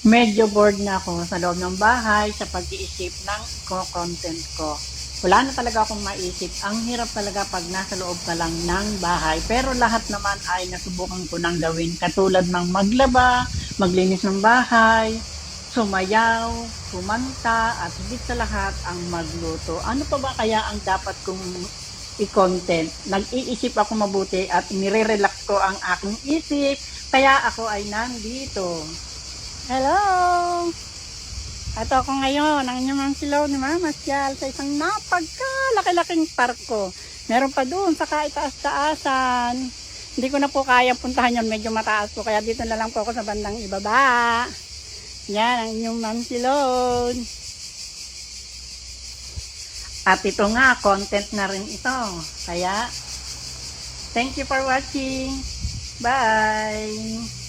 Medyo bored na ako sa loob ng bahay sa pag-iisip ng content ko. Wala na talaga akong maisip. Ang hirap talaga pag nasa loob ka lang ng bahay. Pero lahat naman ay nasubukan ko nang gawin. Katulad ng maglaba, maglinis ng bahay, sumayaw, kumanta, at higit sa lahat ang magluto. Ano pa ba kaya ang dapat kong i-content? Nag-iisip ako mabuti at nire-relax ko ang aking isip. Kaya ako ay nandito. Hello! At ako ngayon, ang inyong mga silaw ni Mamasyal sa isang napagkalaki-laking parko. Meron pa doon sa kaitaas-taasan. Hindi ko na po kaya puntahan yun, medyo mataas po. Kaya dito na lang po ako sa bandang ibaba. Yan, ang inyong Ma'am Silon. At ito nga, content na rin ito. Kaya, thank you for watching. Bye!